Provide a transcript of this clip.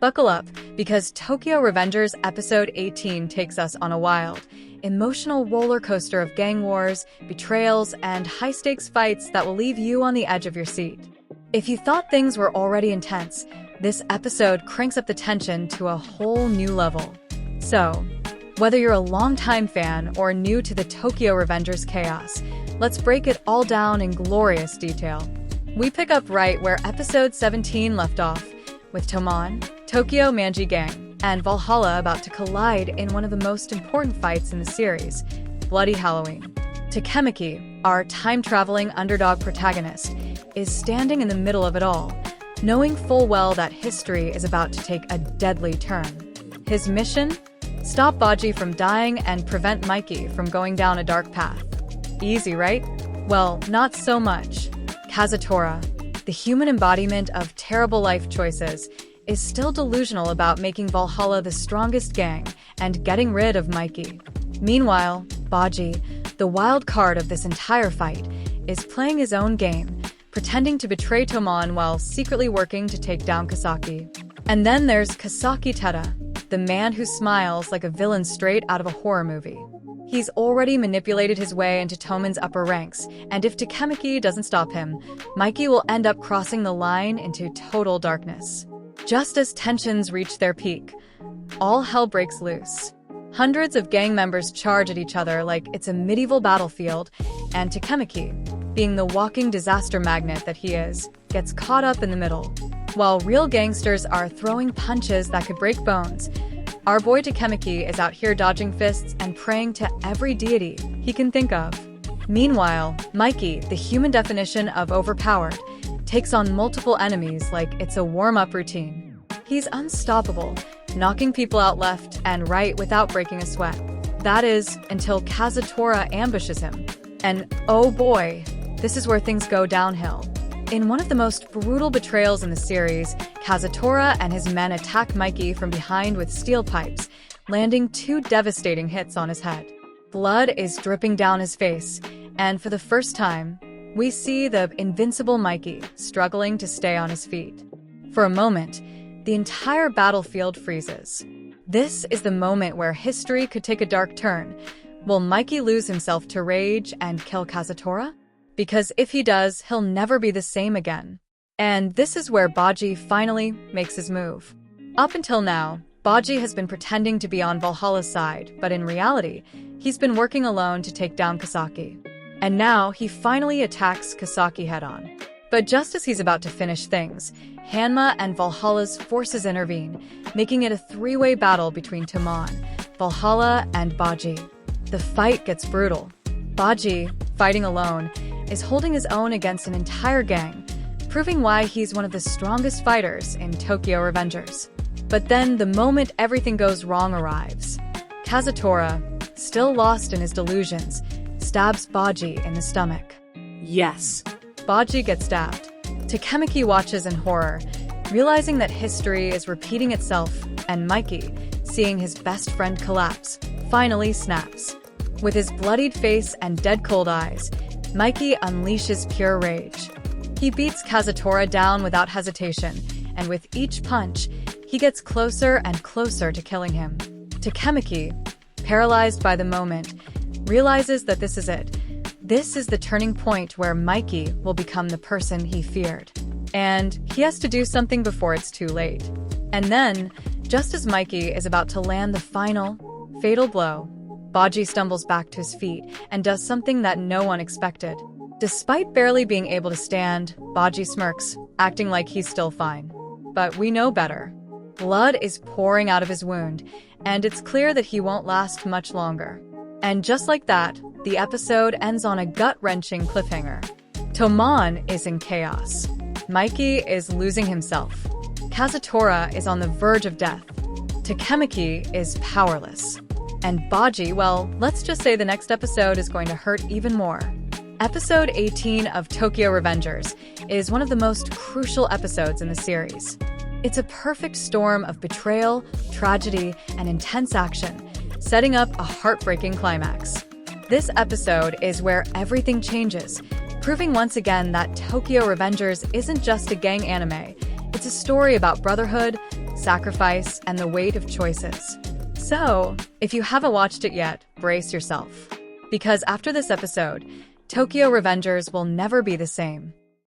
Buckle up, because Tokyo Revengers Episode 18 takes us on a wild, emotional roller coaster of gang wars, betrayals, and high-stakes fights that will leave you on the edge of your seat. If you thought things were already intense, this episode cranks up the tension to a whole new level. So, whether you're a longtime fan or new to the Tokyo Revengers chaos, let's break it all down in glorious detail. We pick up right where Episode 17 left off, with Tomon, Tokyo Manji Gang, and Valhalla about to collide in one of the most important fights in the series, Bloody Halloween. Takemichi, our time-traveling underdog protagonist, is standing in the middle of it all, knowing full well that history is about to take a deadly turn. His mission? Stop Baji from dying and prevent Mikey from going down a dark path. Easy, right? Well, not so much. Kazutora, the human embodiment of terrible life choices, is still delusional about making Valhalla the strongest gang and getting rid of Mikey. Meanwhile, Baji, the wild card of this entire fight, is playing his own game, pretending to betray Tomon while secretly working to take down Kasaki. And then there's Kasaki Teta, the man who smiles like a villain straight out of a horror movie. He's already manipulated his way into Tomon's upper ranks, and if Takemichi doesn't stop him, Mikey will end up crossing the line into total darkness. Just as tensions reach their peak, all hell breaks loose. Hundreds of gang members charge at each other like it's a medieval battlefield, and Takemichi, being the walking disaster magnet that he is, gets caught up in the middle. While real gangsters are throwing punches that could break bones, our boy Takemichi is out here dodging fists and praying to every deity he can think of. Meanwhile, Mikey, the human definition of overpowered, takes on multiple enemies like it's a warm-up routine. He's unstoppable, knocking people out left and right without breaking a sweat. That is, until Kazutora ambushes him. And oh boy, this is where things go downhill. In one of the most brutal betrayals in the series, Kazutora and his men attack Mikey from behind with steel pipes, landing 2 devastating hits on his head. Blood is dripping down his face, and for the first time, we see the invincible Mikey struggling to stay on his feet. For a moment, the entire battlefield freezes. This is the moment where history could take a dark turn. Will Mikey lose himself to rage and kill Kazutora? Because if he does, he'll never be the same again. And this is where Baji finally makes his move. Up until now, Baji has been pretending to be on Valhalla's side, but in reality, he's been working alone to take down Kasaki. And now he finally attacks Kasaki head-on. But just as he's about to finish things, Hanma and Valhalla's forces intervene, making it a 3-way battle between Tomon, Valhalla, and Baji. The fight gets brutal. Baji, fighting alone, is holding his own against an entire gang, proving why he's one of the strongest fighters in Tokyo Revengers. But then the moment everything goes wrong arrives. Kazutora, still lost in his delusions, stabs Baji in the stomach. Yes. Baji gets stabbed. Takemichi watches in horror, realizing that history is repeating itself, and Mikey, seeing his best friend collapse, finally snaps. With his bloodied face and dead cold eyes, Mikey unleashes pure rage. He beats Kazutora down without hesitation, and with each punch, he gets closer and closer to killing him. Takemichi, paralyzed by the moment, realizes that this is it. This is the turning point where Mikey will become the person he feared. And he has to do something before it's too late. And then, just as Mikey is about to land the final, fatal blow, Baji stumbles back to his feet and does something that no one expected. Despite barely being able to stand, Baji smirks, acting like he's still fine. But we know better. Blood is pouring out of his wound, and it's clear that he won't last much longer. And just like that, the episode ends on a gut-wrenching cliffhanger. Tomon is in chaos. Mikey is losing himself. Kazutora is on the verge of death. Takemichi is powerless. And Baji, well, let's just say the next episode is going to hurt even more. Episode 18 of Tokyo Revengers is one of the most crucial episodes in the series. It's a perfect storm of betrayal, tragedy, and intense action, setting up a heartbreaking climax. This episode is where everything changes, proving once again that Tokyo Revengers isn't just a gang anime. It's a story about brotherhood, sacrifice, and the weight of choices. So, if you haven't watched it yet, brace yourself. Because after this episode, Tokyo Revengers will never be the same.